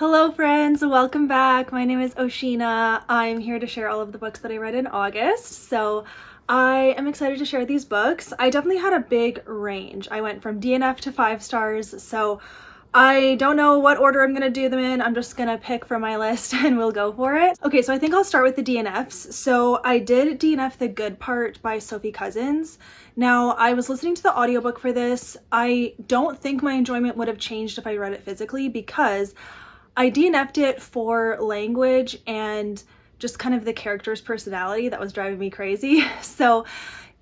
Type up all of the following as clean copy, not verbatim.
Hello friends, welcome back. My name is Oceana. I'm here to share all of the books that I read in August. So I am excited to share these books. I definitely had a big range. I went from DNF to 5 stars, so I don't know what order I'm gonna do them in. I'm just gonna pick from my list and we'll go for it. Okay, so I think I'll start with the DNFs. So I did DNF The Good Part by Sophie Cousens. Now, I was listening to the audiobook for this. I don't think my enjoyment would have changed if I read it physically because I DNF'd it for language and just kind of the character's personality that was driving me crazy. So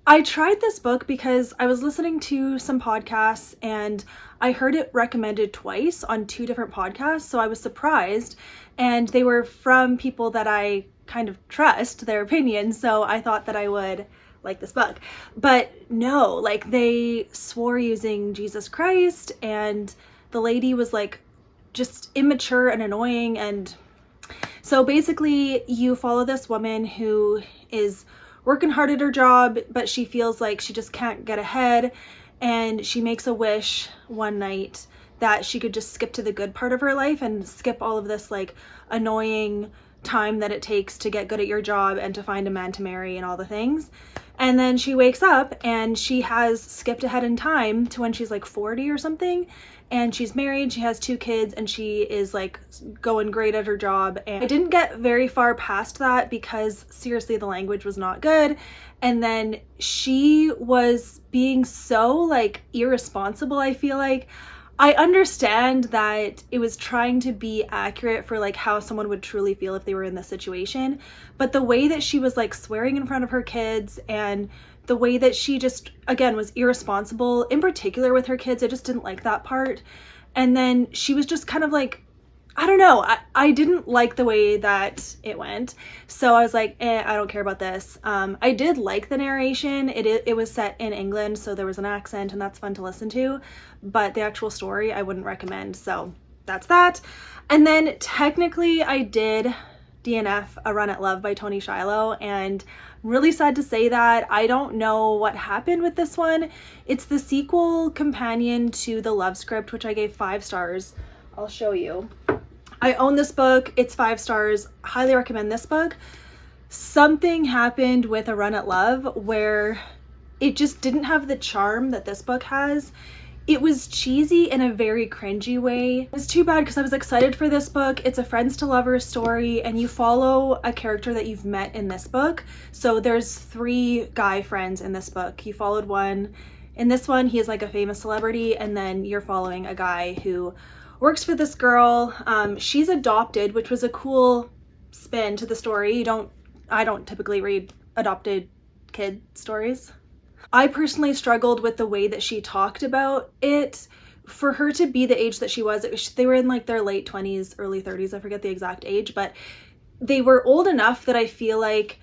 I tried this book because I was listening to some podcasts and I heard it recommended twice on 2 different podcasts. So I was surprised, and they were from people that I kind of trust their opinions. So I thought that I would like this book, but no, like they swore using Jesus Christ, and the lady was like just immature and annoying. And so basically you follow this woman who is working hard at her job, but she feels like she just can't get ahead, and she makes a wish one night that she could just skip to the good part of her life and skip all of this like annoying time that it takes to get good at your job and to find a man to marry and all the things. And then she wakes up and she has skipped ahead in time to when she's like 40 or something, and she's married, she has 2 kids, and she is like going great at her job. And I didn't get very far past that because seriously the language was not good, and then she was being so like irresponsible. I feel like I understand that it was trying to be accurate for like how someone would truly feel if they were in this situation, but the way that she was like swearing in front of her kids and the way that she just, again, was irresponsible, in particular with her kids, I just didn't like that part. And then she was just kind of like, I don't know, I didn't like the way that it went. So I was like, I don't care about this. I did like the narration. It was set in England, so there was an accent and that's fun to listen to, but the actual story I wouldn't recommend. So that's that. And then technically I did DNF A Run at Love by Toni Shiloh, and really sad to say that. I don't know what happened with this one. It's the sequel companion to the Love Script, which I gave 5 stars. I'll show you. I own this book. It's 5 stars. Highly recommend this book. Something happened with A Run at Love where it just didn't have the charm that this book has. It was cheesy in a very cringy way. It was too bad because I was excited for this book. It's a friends to lovers story, and you follow a character that you've met in this book. So there's 3 guy friends in this book. You followed one. In this one, he is like a famous celebrity, and then you're following a guy who works for this girl. She's adopted, which was a cool spin to the story. I don't typically read adopted kid stories. I personally struggled with the way that she talked about it. For her to be the age that she was, they were in like their late 20s, early 30s, I forget the exact age, but they were old enough that I feel like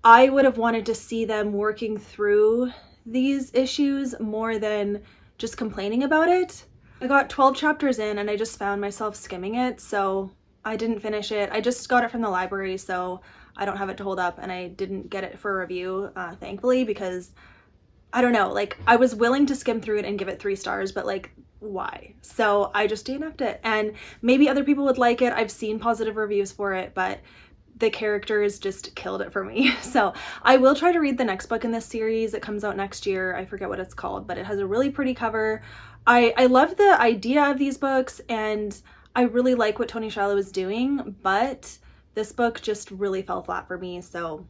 I would have wanted to see them working through these issues more than just complaining about it. I got 12 chapters in and I just found myself skimming it, so I didn't finish it. I just got it from the library, so I don't have it to hold up, and I didn't get it for a review, thankfully, because I don't know, like I was willing to skim through it and give it 3 stars, but like why? So I just DNF'd it, and maybe other people would like it. I've seen positive reviews for it, but the characters just killed it for me. So I will try to read the next book in this series. It comes out next year. I forget what it's called, but it has a really pretty cover. I love the idea of these books, and I really like what Toni Shiloh is doing, but this book just really fell flat for me. So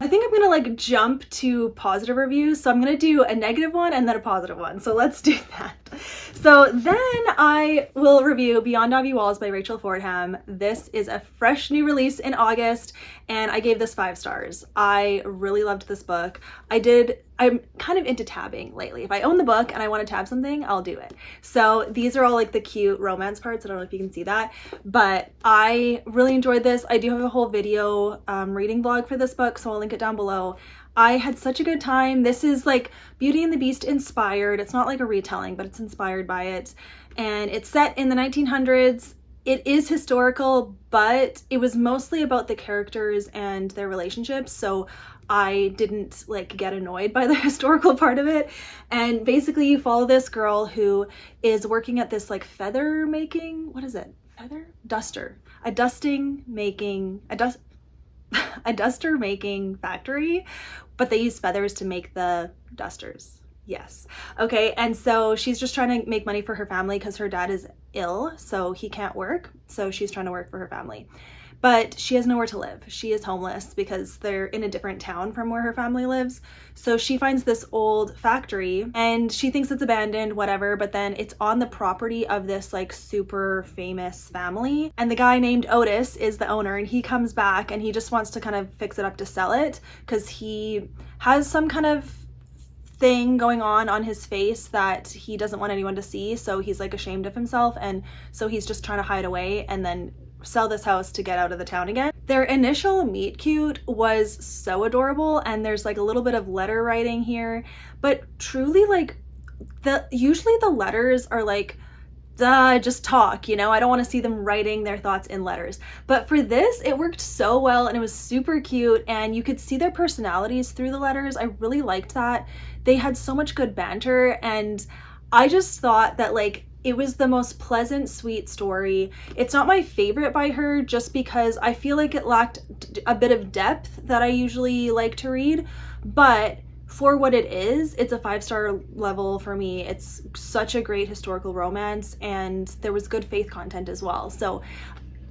I think I'm gonna like jump to positive reviews. So I'm gonna do a negative one and then a positive one. So let's do that. So then I will review Beyond Obby Walls by Rachel Fordham. This is a fresh new release in August, and I gave this 5 stars. I really loved this book. I'm kind of into tabbing lately. If I own the book and I want to tab something, I'll do it. So these are all like the cute romance parts. I don't know if you can see that, but I really enjoyed this. I do have a whole video reading vlog for this book, so I'll link it down below. I had such a good time. This is like Beauty and the Beast inspired. It's not like a retelling, but it's inspired by it. And it's set in the 1900s. It is historical, but it was mostly about the characters and their relationships. So I didn't like get annoyed by the historical part of it. And basically you follow this girl who is working at this like feather making, what is it? feather? Duster. A duster making factory, but they use feathers to make the dusters. Yes. Okay. And so she's just trying to make money for her family because her dad is ill, so he can't work. So she's trying to work for her family. But she has nowhere to live. She is homeless because they're in a different town from where her family lives. So she finds this old factory and she thinks it's abandoned, whatever, but then it's on the property of this like super famous family. And the guy named Otis is the owner, and he comes back and he just wants to kind of fix it up to sell it because he has some kind of thing going on his face that he doesn't want anyone to see. So he's like ashamed of himself. And so he's just trying to hide away and then sell this house to get out of the town again. Their initial meet cute was so adorable, and there's like a little bit of letter writing here, but truly like usually the letters are like, just talk, you know, I don't want to see them writing their thoughts in letters. But for this, it worked so well and it was super cute, and you could see their personalities through the letters. I really liked that. They had so much good banter, and I just thought that like it was the most pleasant, sweet story. It's not my favorite by her just because I feel like it lacked a bit of depth that I usually like to read, but for what it is, it's a 5-star level for me. It's such a great historical romance, and there was good faith content as well. So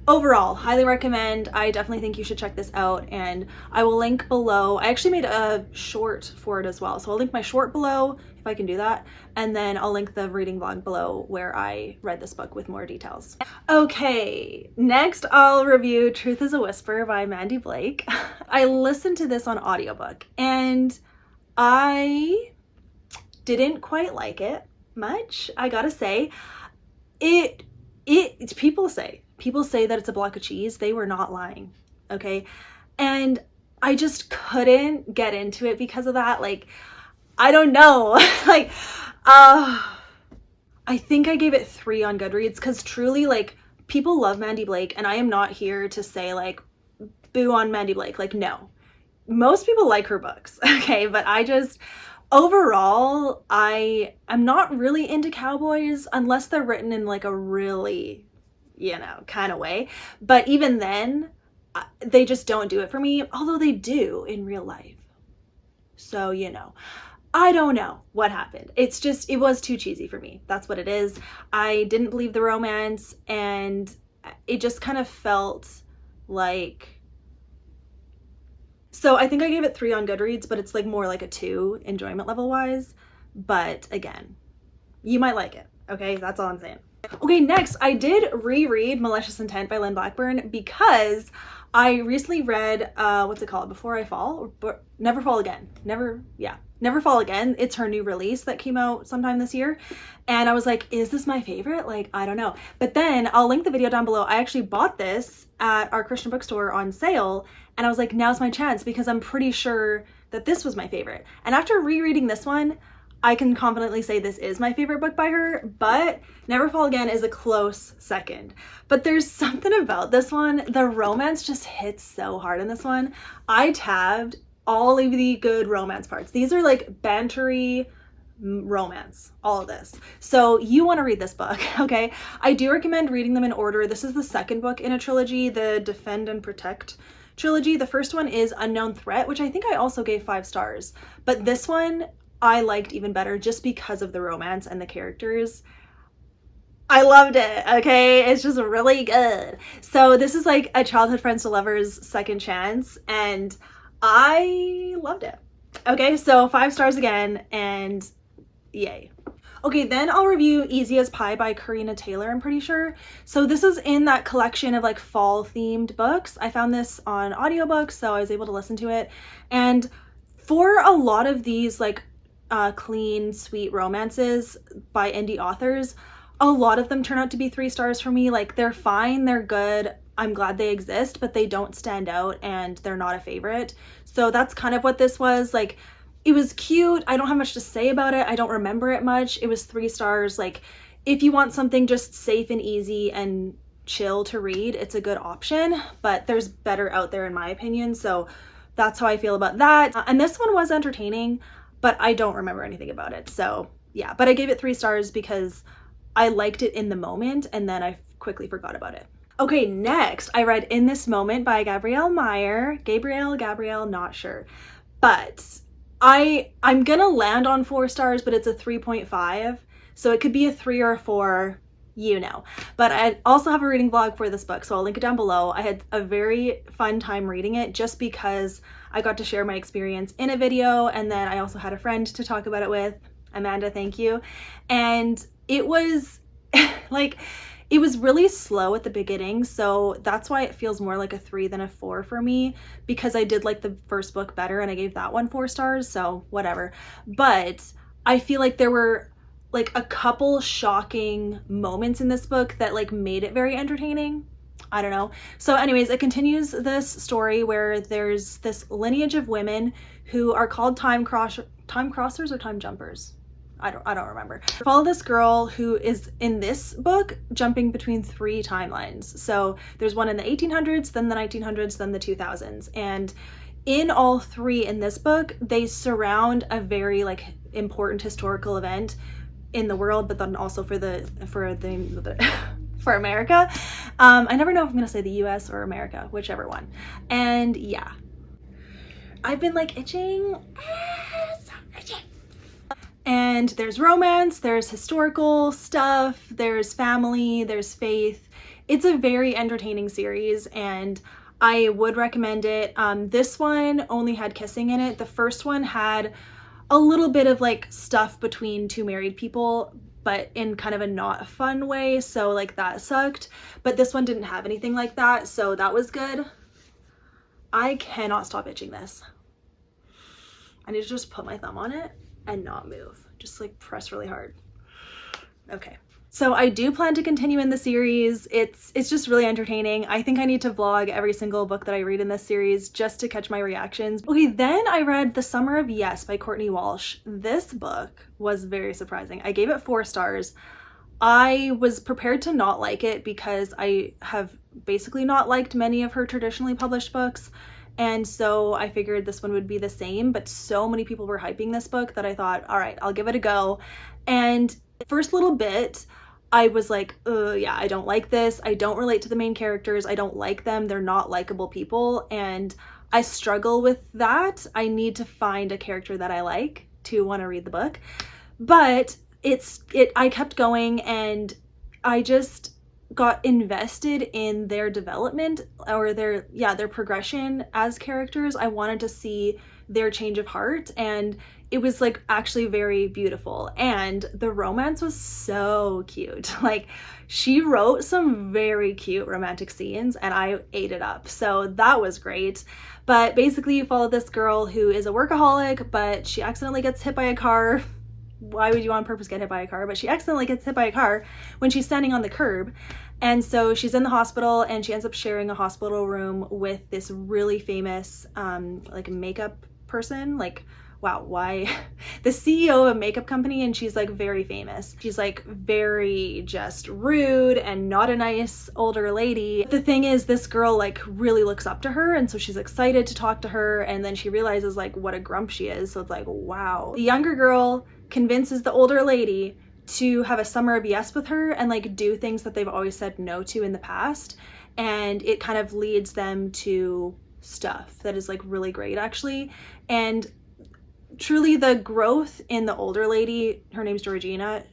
overall, highly recommend. I definitely think you should check this out, and I will link below. I actually made a short for it as well, so I'll link my short below if I can do that, and then I'll link the reading vlog below where I read this book with more details. Okay, next I'll review Truth is a Whisper by Mandi Blake. I listened to this on audiobook, and I didn't quite like it much, I gotta say. People say that it's a block of cheese. They were not lying, okay? And I just couldn't get into it because of that. Like, I don't know. Like, I think I gave it 3 on Goodreads because truly, like, people love Mandi Blake, and I am not here to say, like, boo on Mandi Blake. Like, no. Most people like her books, okay? But I just, overall, I am not really into cowboys unless they're written in, like, a really, you know, kind of way. But even then, they just don't do it for me, although they do in real life. So, you know, I don't know what happened. It's just, it was too cheesy for me. That's what it is. I didn't believe the romance, and it just kind of felt like, so I think I gave it 3 on Goodreads, but it's like more like a 2 enjoyment level wise. But again, you might like it. Okay, that's all I'm saying. Okay, next, I did reread Malicious Intent by Lynn Blackburn because I recently read, what's it called? Before I Fall? Or Never Fall Again. Never Fall Again. It's her new release that came out sometime this year. And I was like, is this my favorite? Like, I don't know. But then I'll link the video down below. I actually bought this at our Christian bookstore on sale. And I was like, now's my chance because I'm pretty sure that this was my favorite. And after rereading this one, I can confidently say this is my favorite book by her, but Never Fall Again is a close second. But there's something about this one, the romance just hits so hard in this one. I tabbed all of the good romance parts. These are like bantery romance, all of this. So you want to read this book, okay? I do recommend reading them in order. This is the second book in a trilogy, the Defend and Protect trilogy. The first one is Unknown Threat, which I think I also gave 5 stars. But this one I liked even better just because of the romance and the characters. I loved it, okay? It's just really good. So this is like a childhood friends to lovers second chance, and I loved it. Okay, so 5 stars again, and yay. Okay, then I'll review Easy as Pie by Carina Taylor, I'm pretty sure. So this is in that collection of like fall themed books. I found this on audiobook, so I was able to listen to it. And for a lot of these like clean, sweet romances by indie authors, a lot of them turn out to be 3 stars for me. Like, they're fine, they're good, I'm glad they exist, but they don't stand out and they're not a favorite. So that's kind of what this was. Like, it was cute. I don't have much to say about it. I don't remember it much. It was 3 stars. Like, if you want something just safe and easy and chill to read, it's a good option, but there's better out there in my opinion. So that's how I feel about that. And this one was entertaining, but I don't remember anything about it. So yeah, but I gave it 3 stars because I liked it in the moment, and then I quickly forgot about it. Okay, next I read In This Moment by Gabrielle Meyer. Gabrielle, not sure. But I'm gonna land on 4 stars, but it's a 3.5. So it could be a 3 or a 4, you know. But I also have a reading vlog for this book, so I'll link it down below. I had a very fun time reading it just because I got to share my experience in a video, and then I also had a friend to talk about it with. Amanda, thank you. And it was like, it was really slow at the beginning, so that's why it feels more like a 3 than a 4 for me, because I did like the first book better and I gave that one 4 stars, so whatever. But I feel like there were like a couple shocking moments in this book that like made it very entertaining. I don't know. So anyways, it continues this story where there's this lineage of women who are called time crossers or time jumpers. I don't remember. Follow this girl who is in this book jumping between 3 timelines. So there's one in the 1800s, then the 1900s, then the 2000s. And in all 3 in this book, they surround a very like important historical event in the world, but then also for America. I never know if I'm gonna say the US or America, whichever one. And yeah, I've been like itching. So itchy. And there's romance, there's historical stuff, there's family, there's faith. It's a very entertaining series and I would recommend it. This one only had kissing in it. The first one had a little bit of like stuff between 2 married people, but in kind of a not fun way, so like that sucked. But this one didn't have anything like that, so that was good. I cannot stop itching this. I need to just put my thumb on it and not move. Just like press really hard. Okay. So I do plan to continue in the series. It's just really entertaining. I think I need to vlog every single book that I read in this series just to catch my reactions. Okay, then I read The Summer of Yes by Courtney Walsh. This book was very surprising. I gave it 4 stars. I was prepared to not like it because I have basically not liked many of her traditionally published books. And so I figured this one would be the same, but so many people were hyping this book that I thought, all right, I'll give it a go. And the first little bit, I was like, yeah, I don't like this. I don't relate to the main characters. I don't like them. They're not likable people. And I struggle with that. I need to find a character that I like to want to read the book. But I kept going and I just got invested in their development or their progression as characters. I wanted to see their change of heart, and it was like actually very beautiful, and the romance was so cute. Like, she wrote some very cute romantic scenes and I ate it up, so that was great. But basically you follow this girl who is a workaholic, but she accidentally gets hit by a car. Why would you on purpose get hit by a car? But she accidentally gets hit by a car when she's standing on the curb. And so she's in the hospital and she ends up sharing a hospital room with this really famous like makeup person. Like, wow, why? The CEO of a makeup company, and she's like very famous. She's like very just rude and not a nice older lady. The thing is, this girl like really looks up to her, and so she's excited to talk to her, and then she realizes like what a grump she is. So it's like, wow. The younger girl convinces the older lady to have a summer of yes with her and like do things that they've always said no to in the past, and it kind of leads them to stuff that is like really great actually. And truly the growth in the older lady, her name's Georgina,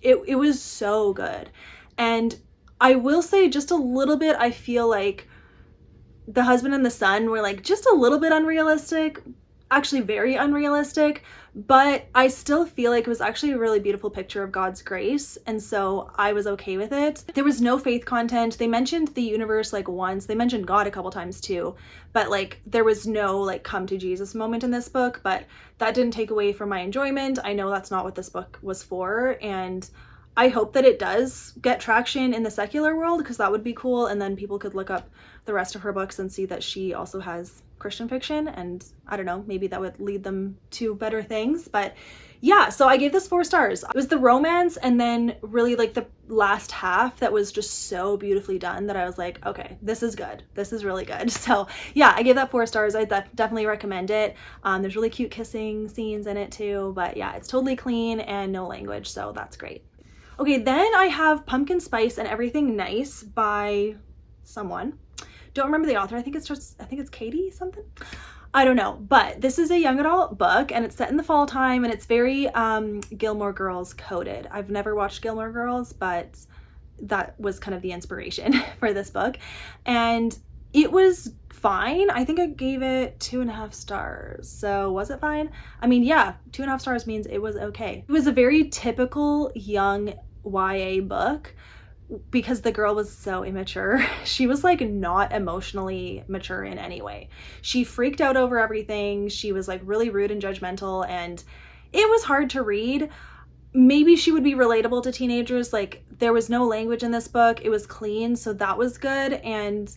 it was so good. And I will say just a little bit, I feel like the husband and the son were like just a little bit unrealistic, actually very unrealistic, but I still feel like it was actually a really beautiful picture of God's grace, and so I was okay with it. There was no faith content. They mentioned the universe like once, they mentioned God a couple times too, but like there was no like come to Jesus moment in this book, but that didn't take away from my enjoyment. I know that's not what this book was for, and I hope that it does get traction in the secular world, because that would be cool, and then people could look up the rest of her books and see that she also has Christian fiction, and I don't know, maybe that would lead them to better things. But yeah, so I gave this 4 stars. It was the romance and then really like the last half that was just so beautifully done that I was like, okay, this is good. This is really good. So yeah, I gave that 4 stars. I definitely recommend it. There's really cute kissing scenes in it too, but yeah, it's totally clean and no language, so that's great. Okay, then I have Pumpkin Spice and Everything Nice by someone. Don't remember the author. I think it's Katie something. I don't know, but this is a young adult book and it's set in the fall time and it's very Gilmore Girls coded. I've never watched Gilmore Girls, but that was kind of the inspiration for this book. And it was fine. I think I gave it 2.5 stars. So was it fine? I mean, yeah, 2.5 stars means it was okay. It was a very typical young YA book because the girl was so immature. She was like not emotionally mature in any way. She freaked out over everything. She was like really rude and judgmental and it was hard to read. Maybe she would be relatable to teenagers. Like there was no language in this book. It was clean, so that was good. And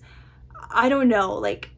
I don't know, like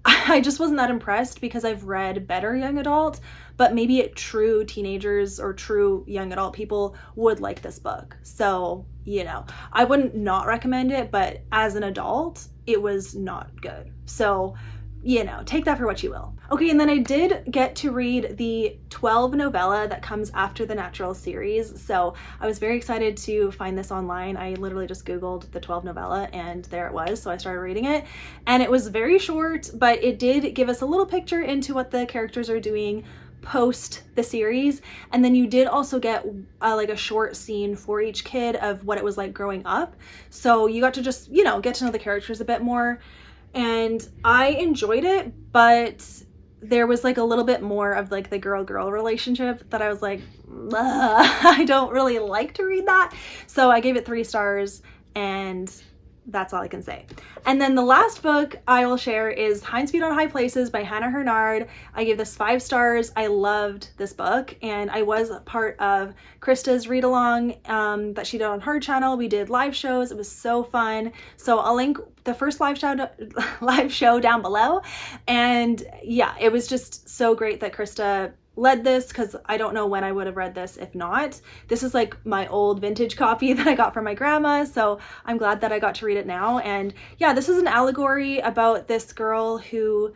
I just wasn't that impressed because I've read better young adult, but maybe true teenagers or true young adult people would like this book. So, you know, I wouldn't not recommend it, but as an adult, it was not good. So, you know, take that for what you will. Okay, and then I did get to read the 12 novella that comes after the Natural series. So I was very excited to find this online. I literally just Googled the 12 novella and there it was. So I started reading it and it was very short, but it did give us a little picture into what the characters are doing post the series. And then you did also get like a short scene for each kid of what it was like growing up. So you got to just, you know, get to know the characters a bit more. And I enjoyed it, but there was like a little bit more of like the girl-girl relationship that I was like, I don't really like to read that. So I gave it 3 stars and that's all I can say. And then the last book I will share is Hindfeet on High Places by Hannah Hurnard. I gave this 5 stars. I loved this book and I was part of Krista's read along that she did on her channel. We did live shows. It was so fun. So I'll link the first live show down below. And yeah, it was just so great that Krista led this because I don't know when I would have read this if not. This is like my old vintage copy that I got from my grandma, so I'm glad that I got to read it now. And yeah, this is an allegory about this girl who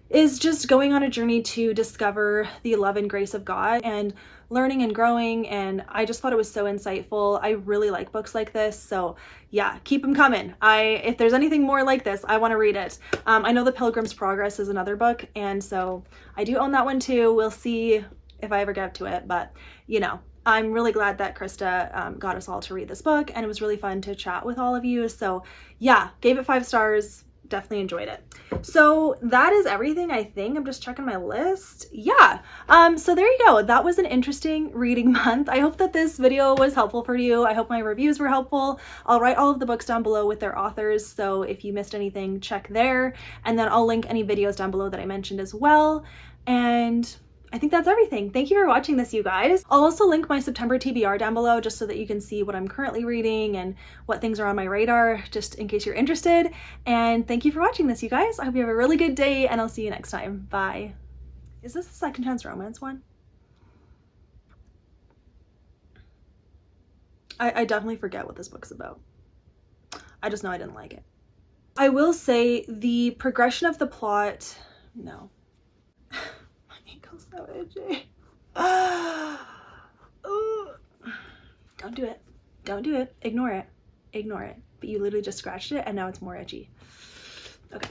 is just going on a journey to discover the love and grace of God and learning and growing, and I just thought it was so insightful. I really like books like this, so yeah, keep them coming. If there's anything more like this, I want to read it. I know The Pilgrim's Progress is another book, and so I do own that one too. We'll see if I ever get to it, but you know, I'm really glad that Krista got us all to read this book, and it was really fun to chat with all of you. So yeah, gave it 5 stars. Definitely enjoyed it. So that is everything, I think. I'm just checking my list. Yeah. So there you go. That was an interesting reading month. I hope that this video was helpful for you. I hope my reviews were helpful. I'll write all of the books down below with their authors, so if you missed anything, check there. And then I'll link any videos down below that I mentioned as well. And I think that's everything. Thank you for watching this, you guys. I'll also link my September TBR down below just so that you can see what I'm currently reading and what things are on my radar, just in case you're interested. And thank you for watching this, you guys. I hope you have a really good day and I'll see you next time. Bye. Is this the Second Chance Romance one? I definitely forget what this book's about. I just know I didn't like it. I will say the progression of the plot, no. So itchy. Don't do it. Don't do it. Ignore it. Ignore it. But you literally just scratched it and now it's more itchy. Okay.